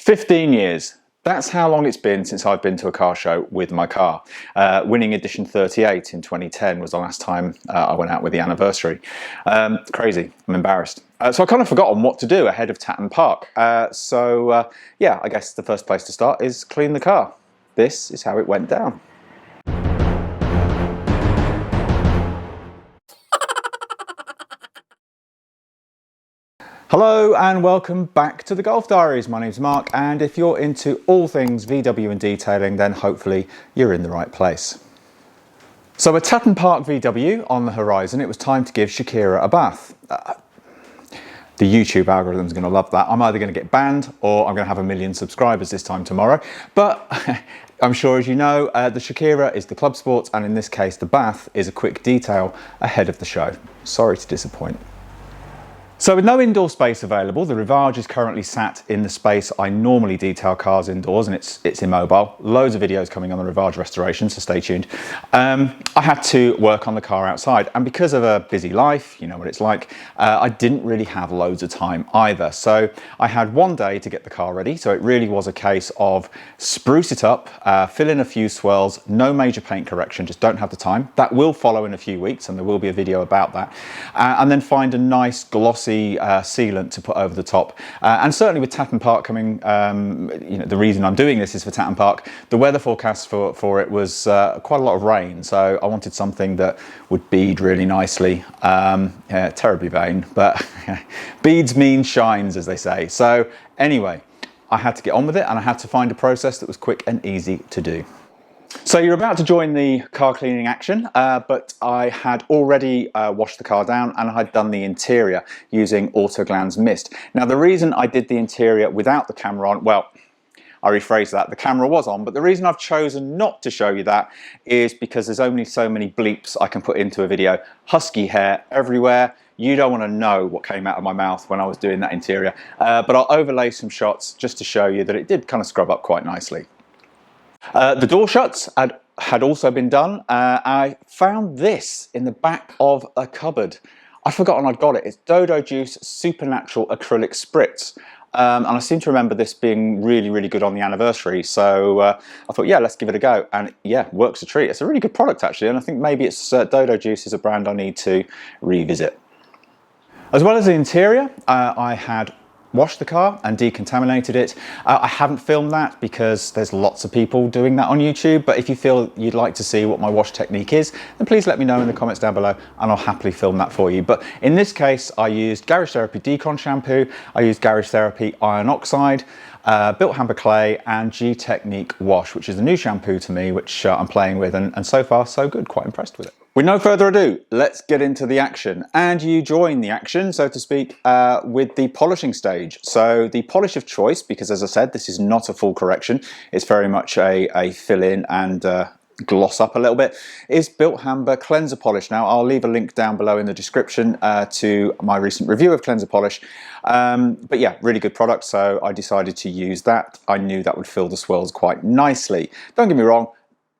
15 years. That's how long it's been since I've been to a car show with my car. Winning edition 38 in 2010 was the last time I went out with the anniversary. Crazy, I'm embarrassed. So I kind of forgotten what to do ahead of Tatton Park. Yeah, I guess the first place to start is clean the car. This is how it went down. Hello and welcome back to the Golf Diaries. My name's Mark, and if you're into all things VW and detailing, then hopefully you're in the right place. So with Tatton Park VW on the horizon, it was time to give Shakira a bath. The YouTube algorithm's going to love that. I'm either going to get banned or I'm going to have 1 million subscribers this time tomorrow. But I'm sure, as you know, the Shakira is the club sport, and in this case the bath is a quick detail ahead of the show. Sorry to disappoint. So with no indoor space available, the Rivage is currently sat in the space I normally detail cars indoors, and it's immobile. Loads of videos coming on the Rivage restoration, so stay tuned. I had to work on the car outside, and because of a busy life, you know what it's like, I didn't really have loads of time either. So I had one day to get the car ready, so it really was a case of spruce it up, fill in a few swirls, no major paint correction, just don't have the time. That will follow in a few weeks, and there will be a video about that. And then find a nice glossy sealant to put over the top, and certainly with Tatton Park coming, you know, the reason I'm doing this is for Tatton Park. The weather forecast for it was quite a lot of rain, so I wanted something that would bead really nicely. Yeah, terribly vain, but beads mean shines, as they say. So anyway, I had to get on with it, and I had to find a process that was quick and easy to do. So you're about to join the car cleaning action, but I had already washed the car down, and I had done the interior using AutoGlanz mist. Now the reason I did the interior without the camera on, well, I rephrase that, the camera was on, but the reason I've chosen not to show you that is because there's only so many bleeps I can put into a video. Husky hair everywhere. You don't want to know what came out of my mouth when I was doing that interior, but I'll overlay some shots just to show you that it did kind of scrub up quite nicely. The door shuts had also been done. I found this in the back of a cupboard. I'd forgotten I'd got it. It's Dodo Juice Supernatural Acrylic Spritz. And I seem to remember this being really, really good on the anniversary. So I thought, yeah, let's give it a go. And yeah, works a treat. It's a really good product, actually. And I think maybe it's Dodo Juice is a brand I need to revisit. As well as the interior, I had washed the car and decontaminated it. I haven't filmed that because there's lots of people doing that on YouTube, but if you feel you'd like to see what my wash technique is, then please let me know in the comments down below, and I'll happily film that for you. But in this case, I used Garage Therapy Decon shampoo, I used Garage Therapy Iron Oxide, Bilt Hamber clay, and Gtechniq wash, which is a new shampoo to me, which I'm playing with, and so far so good, quite impressed with it. With no further ado, let's get into the action, and you join the action, so to speak, with the polishing stage. So the polish of choice, because as I said, this is not a full correction, it's very much a fill in and gloss up a little bit, is Bilt Hamber cleanser polish. Now I'll leave a link down below in the description to my recent review of cleanser polish, but yeah, really good product, so I decided to use that. I knew that would fill the swirls quite nicely. Don't get me wrong,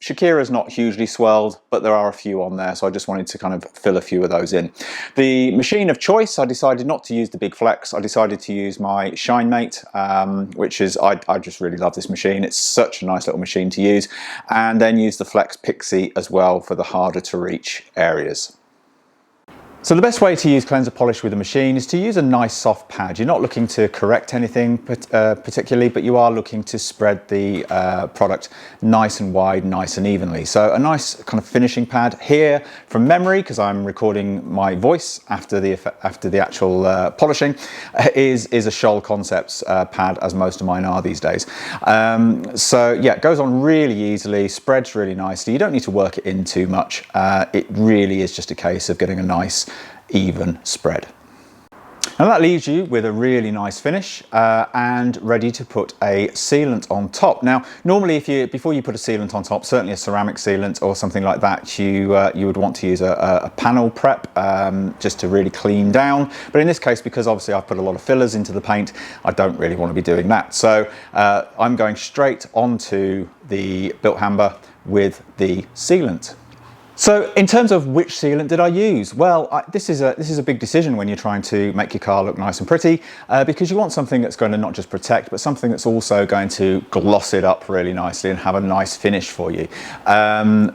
Shakira's not hugely swirled, but there are a few on there, so I just wanted to kind of fill a few of those in. The machine of choice, I decided not to use the Big Flex. I decided to use my ShineMate, which is, I just really love this machine. It's such a nice little machine to use. And then use the Flex Pixie as well for the harder to reach areas. So the best way to use cleanser polish with a machine is to use a nice soft pad. You're not looking to correct anything particularly, but you are looking to spread the product nice and wide, nice and evenly. So a nice kind of finishing pad here from memory, because I'm recording my voice after the actual polishing, is a Scholl Concepts pad, as most of mine are these days. So yeah, it goes on really easily, spreads really nicely. You don't need to work it in too much. It really is just a case of getting a nice even spread. And that leaves you with a really nice finish and ready to put a sealant on top. Now, normally before you put a sealant on top, certainly a ceramic sealant or something like that, you would want to use a panel prep just to really clean down. But in this case, because obviously I've put a lot of fillers into the paint, I don't really want to be doing that. So I'm going straight onto the Bilt Hamber with the sealant. So in terms of which sealant did I use? Well, this is a big decision when you're trying to make your car look nice and pretty, because you want something that's going to not just protect, but something that's also going to gloss it up really nicely and have a nice finish for you.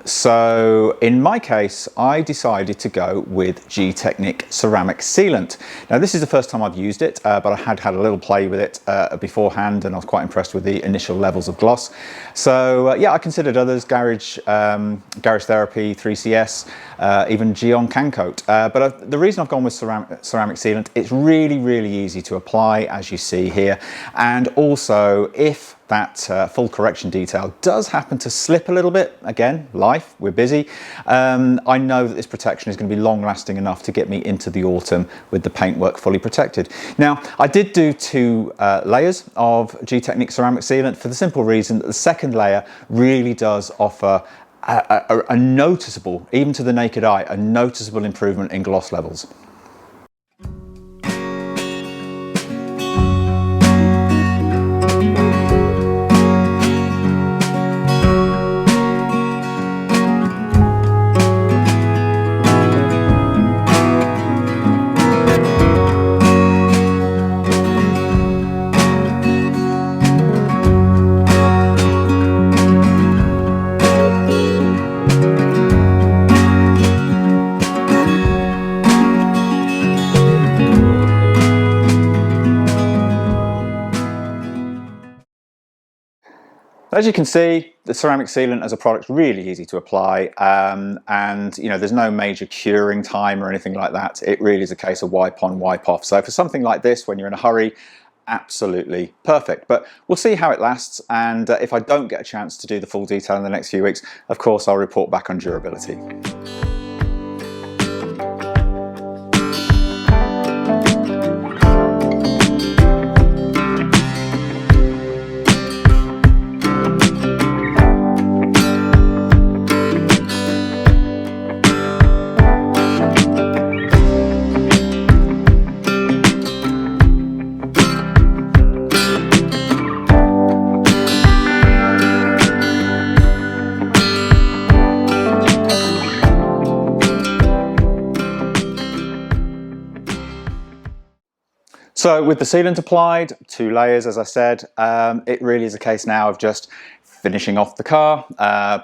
So in my case, I decided to go with Gtechniq ceramic sealant. Now this is the first time I've used it, but I had a little play with it beforehand, and I was quite impressed with the initial levels of gloss. So yeah, I considered others, Garage Therapy, 3CS, even Geon Can Coat. But the reason I've gone with ceramic sealant, it's really easy to apply, as you see here. And also, if that full correction detail does happen to slip a little bit, again, life, we're busy, I know that this protection is going to be long lasting enough to get me into the autumn with the paintwork fully protected. Now, I did do 2 layers of Gtechniq ceramic sealant for the simple reason that the second layer really does offer a noticeable, even to the naked eye, a noticeable improvement in gloss levels. As you can see, the ceramic sealant as a product is really easy to apply, and you know, there's no major curing time or anything like that. It really is a case of wipe on, wipe off. So for something like this, when you're in a hurry, absolutely perfect. But we'll see how it lasts, and if I don't get a chance to do the full detail in the next few weeks, of course I'll report back on durability. So with the sealant applied, 2 layers, as I said, it really is a case now of just finishing off the car,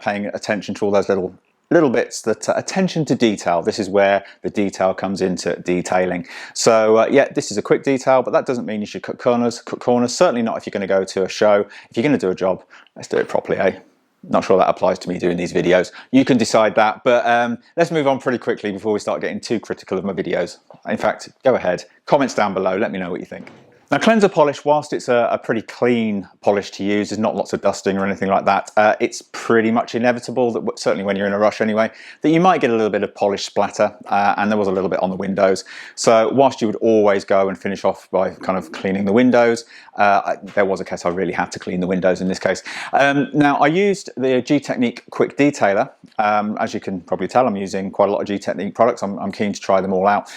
paying attention to all those little bits, that attention to detail. This is where the detail comes into detailing. So yeah, this is a quick detail, but that doesn't mean you should cut corners, certainly not if you're going to go to a show. If you're going to do a job, let's do it properly, eh? Not sure that applies to me doing these videos. You can decide that, but let's move on pretty quickly before we start getting too critical of my videos. In fact, go ahead, comments down below, let me know what you think. Now, cleanser polish, whilst it's a pretty clean polish to use, there's not lots of dusting or anything like that, it's pretty much inevitable, that certainly when you're in a rush anyway, that you might get a little bit of polish splatter, and there was a little bit on the windows. So whilst you would always go and finish off by kind of cleaning the windows, there was a case I really had to clean the windows in this case. Now, I used the Gtechniq Quick Detailer. As you can probably tell, I'm using quite a lot of Gtechniq products. I'm keen to try them all out.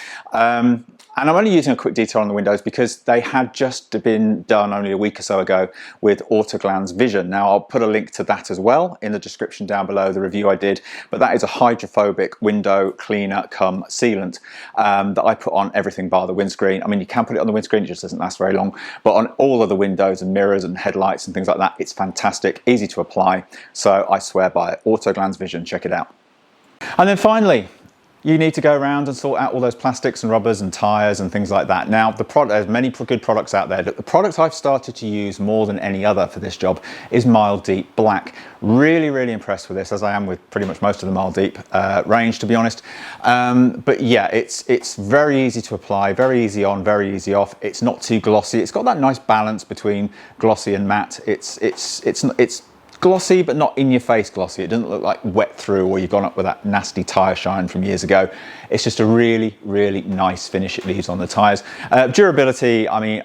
And I'm only using a quick detail on the windows because they had just been done only a week or so ago with AutoGlanz Vision. Now, I'll put a link to that as well in the description down below, the review I did, but that is a hydrophobic window cleaner cum sealant that I put on everything bar the windscreen. I mean, you can put it on the windscreen, it just doesn't last very long, but on all of the windows and mirrors and headlights and things like that, it's fantastic, easy to apply. So I swear by it. AutoGlanz Vision, check it out. And then finally, you need to go around and sort out all those plastics and rubbers and tyres and things like that. Now, there's many good products out there. The product I've started to use more than any other for this job is Mild Deep Black. Really impressed with this, as I am with pretty much most of the Mild Deep range, to be honest. But yeah, it's very easy to apply, very easy on, very easy off. It's not too glossy. It's got that nice balance between glossy and matte. It's glossy, but not in your face glossy. It doesn't look like wet through, or you've gone up with that nasty tyre shine from years ago. It's just a really nice finish it leaves on the tyres. Durability, I mean,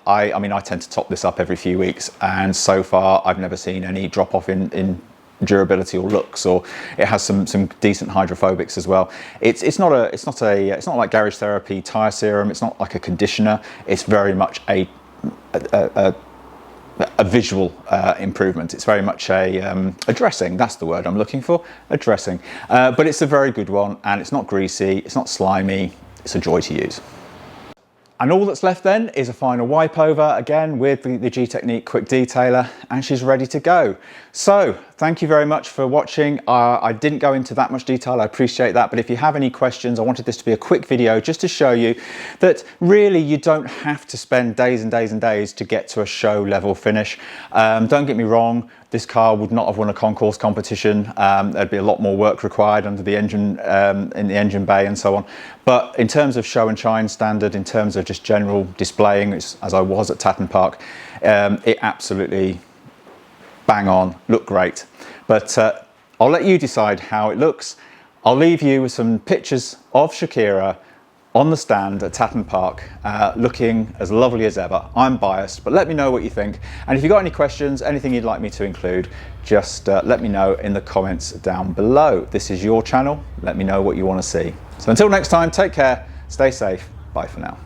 I tend to top this up every few weeks, and so far I've never seen any drop off in durability or looks, or it has some decent hydrophobics as well. It's not like Garage Therapy tyre serum. It's not like a conditioner. It's very much a a visual improvement. It's very much a dressing, that's the word I'm looking for, a dressing. But it's a very good one, and it's not greasy, it's not slimy, it's a joy to use. And all that's left then is a final wipe over, again with the Gtechniq quick detailer, and she's ready to go. So thank you very much for watching. I didn't go into that much detail, I appreciate that, but if you have any questions, I wanted this to be a quick video just to show you that really you don't have to spend days and days and days to get to a show level finish. Don't get me wrong, this car would not have won a concours competition. There'd be a lot more work required under the engine, in the engine bay and so on. But in terms of show and shine standard, in terms of just general displaying, as I was at Tatton Park, it absolutely bang on, looked great. But I'll let you decide how it looks. I'll leave you with some pictures of Shakira on the stand at Tatton Park, looking as lovely as ever. I'm biased, but let me know what you think. And if you've got any questions, anything you'd like me to include, just let me know in the comments down below. This is your channel. Let me know what you want to see. So until next time, take care, stay safe. Bye for now.